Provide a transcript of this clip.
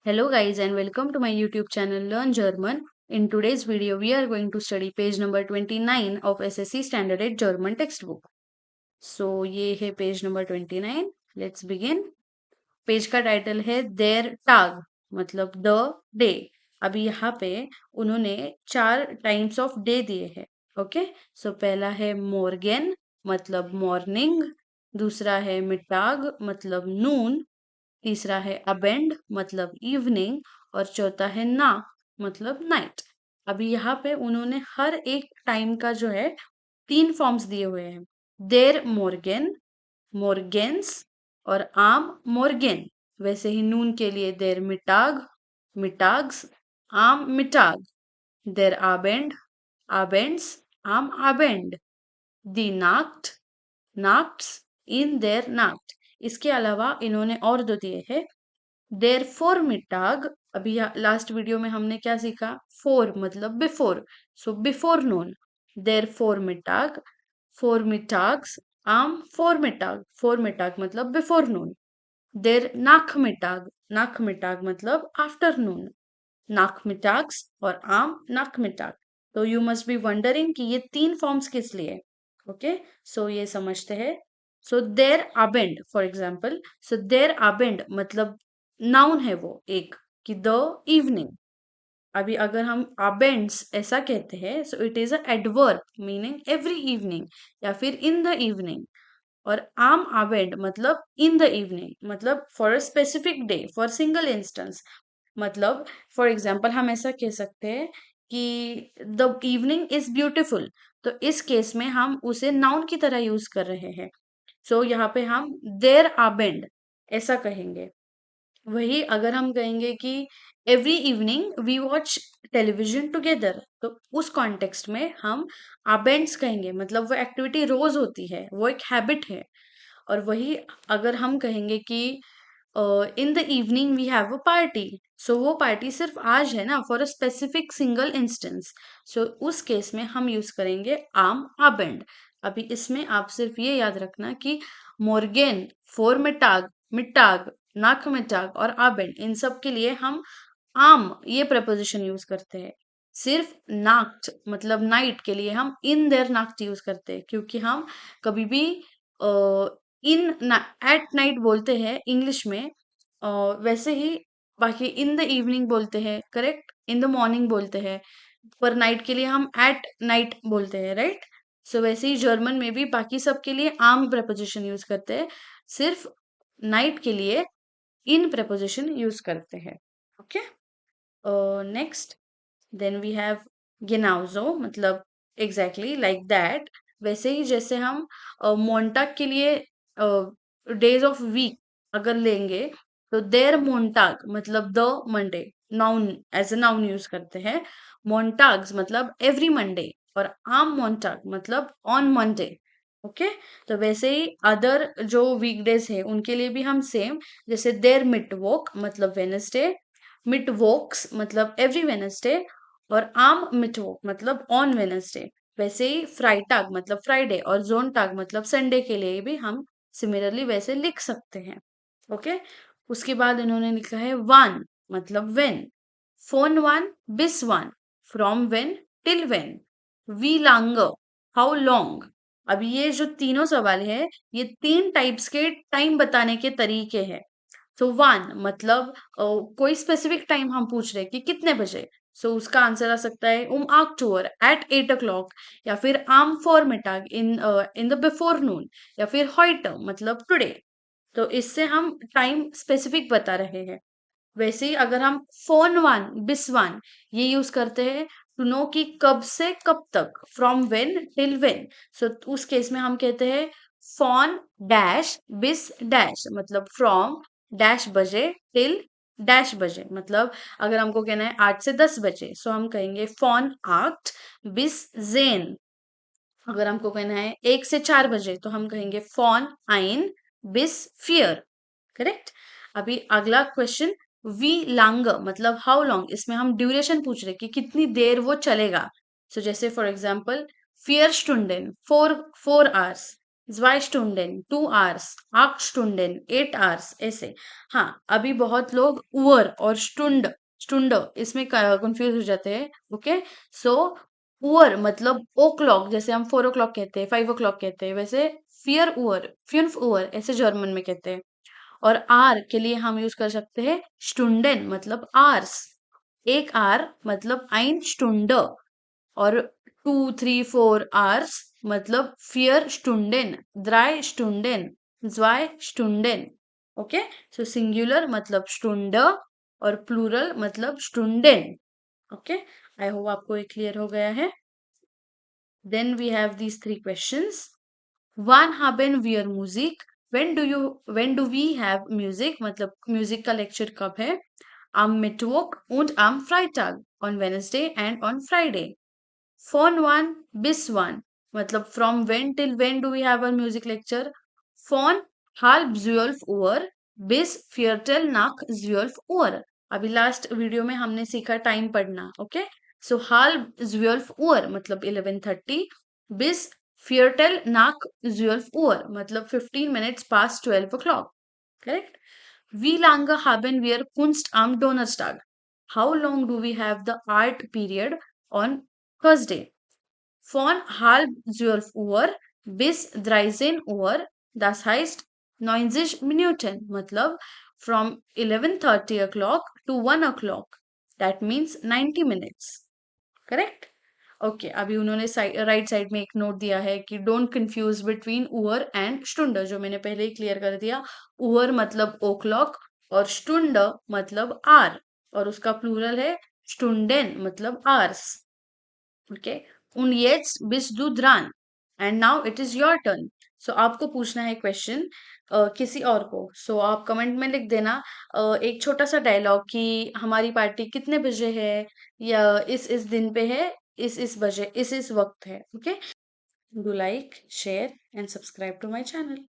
Hello guys and welcome to my YouTube channel Learn German. In today's video we are going to study page number 29 of SSC Standard 8 German textbook. So ये है page number 29. Let's begin. Page का title है there टाग मतलब the day. अभी यहाँ पे उन्होंने 4 times of day दिए हैं. ओके, सो पहला है मॉर्गेन मतलब मॉर्निंग, दूसरा है मिटाग मतलब नून, तीसरा है अबेंड मतलब इवनिंग और चौथा है ना मतलब नाइट. अभी यहाँ पे उन्होंने हर एक टाइम का जो है 3 फॉर्म्स दिए हुए हैं. देर मॉर्गेन, मॉर्गेन्स और आम मॉर्गेन. वैसे ही नून के लिए देर मिटाग, मिटाग्स, आम मिटाग. देर आबेंड, आबेंड्स, आम आबेंड. दी नाक्ट, नाक्ट्स, इन देर नाक्ट. इसके अलावा इन्होंने और दो दिए हैं. देर फोर मिटाग. अभी लास्ट वीडियो में हमने क्या सीखा? फोर मतलब बिफोर, सो बिफोर नून. देर फोर मिटाग, फोर मिटाग्स, आम फोर मिटाग. फोर मिटाग मतलब बिफोर नून. देर नाख मिटाग, नाख मिटाग मतलब आफ्टरनून. नाख मिटाग्स और आम नाख मिटाग. तो यू मस्ट बी वंडरिंग कि ये 3 फॉर्म्स किस लिए. ओके, सो ये समझते हैं. सो देर अबेंड फॉर एग्जाम्पल, सो देर अबेंड मतलब नाउन है वो एक, कि द इवनिंग. अभी अगर हम अबेंड्स ऐसा कहते हैं so it is a adverb meaning every evening या फिर इन द इवनिंग. और आम अबेंड मतलब इन द इवनिंग मतलब for a specific day, for single instance. मतलब फॉर एग्जाम्पल हम ऐसा कह सकते हैं कि द इवनिंग इज ब्यूटिफुल. तो इस केस में हम उसे नाउन की तरह यूज कर रहे हैं. सो यहाँ पे हम देर अबेंड ऐसा कहेंगे. वही अगर हम कहेंगे कि every evening we watch television together, तो उस कॉन्टेक्स्ट में हम अबेंड्स कहेंगे. मतलब वो एक्टिविटी रोज होती है, वो एक हैबिट है. और वही अगर हम कहेंगे कि in the evening we have a party, so वो पार्टी सिर्फ आज है ना, for a specific single instance. So उस केस में हम यूज करेंगे आम अबेंड. अभी इसमें आप सिर्फ ये याद रखना कि मोर्गेन, फोर मिटाग, मिटाग, नाक मिटाग और अबेंड इन सब के लिए हम आम ये प्रपोजिशन यूज करते हैं. सिर्फ नाक्ट मतलब नाइट के लिए हम इन देयर नाक्ट यूज करते हैं, क्योंकि हम कभी भी इन एट नाइट बोलते हैं इंग्लिश में. वैसे ही बाकी इन द इवनिंग बोलते हैं, करेक्ट, इन द मॉर्निंग बोलते हैं, पर नाइट के लिए हम एट नाइट बोलते हैं, राइट. सो वैसे ही जर्मन में भी बाकी सब के लिए आम प्रपोजिशन यूज करते हैं, सिर्फ नाइट के लिए इन प्रपोजिशन यूज करते हैं. Okay, next then we have गिनाउजो मतलब एग्जैक्टली लाइक दैट. वैसे ही जैसे हम मोन्टाग के लिए डेज ऑफ वीक अगर लेंगे, तो देर मोन्टाग मतलब the Monday, noun as a noun use करते हैं. मोन्टाग्स मतलब एवरी मंडे और आम मोन्टाग मतलब ऑन मंडे. ओके, तो वैसे ही अदर जो वीकडेज है उनके लिए भी हम सेम, जैसे देर मिट वॉक मतलब वेनसडे, मिट वॉक्स मतलब एवरी वेनसडे और आम मिटवॉक मतलब ऑन वेनसडे. वैसे ही फ्राइटाग मतलब फ्राइडे और जोन टाग मतलब संडे के लिए भी हम सिमिलरली वैसे लिख सकते हैं. ओके, उसके बाद इन्होंने लिखा है वन मतलब वेन. फोन वन बिस वन, फ्रॉम वेन टिल वेन, वी लॉन्गर, हाउ लॉन्ग. अभी ये जो तीनों सवाल है ये 3 टाइप्स के टाइम बताने के तरीके हैं. तो वन मतलब कोई स्पेसिफिक टाइम हम पूछ रहे हैं कि कितने बजे. सो उसका आंसर आ सकता है अक्टूबर एट 8 o'clock, या फिर आम फॉरमिटाग इन इन द बिफोर नून, या फिर हॉइट मतलब टुडे. तो इससे हम टाइम स्पेसिफिक बता रहे हैं. वैसे ही अगर हम फोन वन बिस वन ये यूज करते हैं टू नो कि कब से कब तक, फ्रॉम वेन टिल वेन. सो उस केस में हम कहते हैं फोन डैश बिस डैश मतलब फ्रॉम डैश बजे टिल डैश बजे. मतलब अगर हमको कहना है 8 से 10 बजे, सो हम कहेंगे फोन आठ बिस जेन. अगर हमको कहना है 1 से 4 बजे, तो हम कहेंगे फोन आइन बिस फियर. करेक्ट. अभी अगला क्वेश्चन, वी लॉन्ग मतलब हाउ लॉन्ग. इसमें हम ड्यूरेशन पूछ रहे कि कितनी देर वो चलेगा. सो जैसे for example fear स्टुंडेन 4 4 hours, zwei Stunden 2 hours, 8 Stunden 8 hours, ऐसे। हाँ, अभी बहुत लोग उअर और स्टुंड इसमें कंफ्यूज हो जाते हैं। ओके, सो उअर मतलब ओ क्लॉक, जैसे हम 4 o'clock कहते हैं, 5 o'clock कहते हैं, वैसे फियर उअर, फ्यूनफ उअर ऐसे जर्मन में कहते हैं। और आर के लिए हम यूज कर सकते हैं स्टुंडेन मतलब आर्स। एक आर मतलब ein Stunde। और 2 3 4 hours मतलब 4 Stunden, 3 Stunden, 2 Stunden। ओके, सो सिंगुलर मतलब स्टुंड और प्लूरल मतलब स्टुंडेन। ओके, आई होप आपको ये क्लियर हो गया है। Then we have these 3 questions। Wann haben wir Musik? When do we have music? मतलब म्यूजिक का लेक्चर कब है? Am Mittwoch und am Freitag, on Wednesday and on Friday. Von wann bis wann? मतलब from when till when do we have a music lecture? Von halb 12 Uhr bis Viertel nach 12 Uhr। अभी last video में हमने सीखा time पढ़ना। Okay, सो halb 12 Uhr मतलब 11:30 bis Viertel nach 12 Uhr मतलब 15 minutes past 12 o'clock। Correct? Wie lange haben wir Kunst am Donnerstag? How long do we have the art period on Thursday? Von halb 12 Uhr bis 13 Uhr, das heißt 90 Minuten, मतलब from 11:30 o'clock to 1 o'clock, that means 90 minutes। Correct? Okay, अभी उन्होंने right side में एक note दिया है कि don't confuse between उअर and स्टुंड, जो मैंने पहले ही क्लियर कर दिया। उअर मतलब ओ क्लॉक और स्टुंड मतलब आर, और उसका प्लूरल है स्टुंडेन मतलब आर्स। Okay, und jetzt bist du dran and now it is your turn। सो आपको पूछना है क्वेश्चन किसी और को। सो आप कमेंट में लिख देना एक छोटा सा डायलॉग कि हमारी पार्टी कितने बजे है, या इस दिन पे है, इस बजे इस वक्त है। Okay, do like share and subscribe to my channel.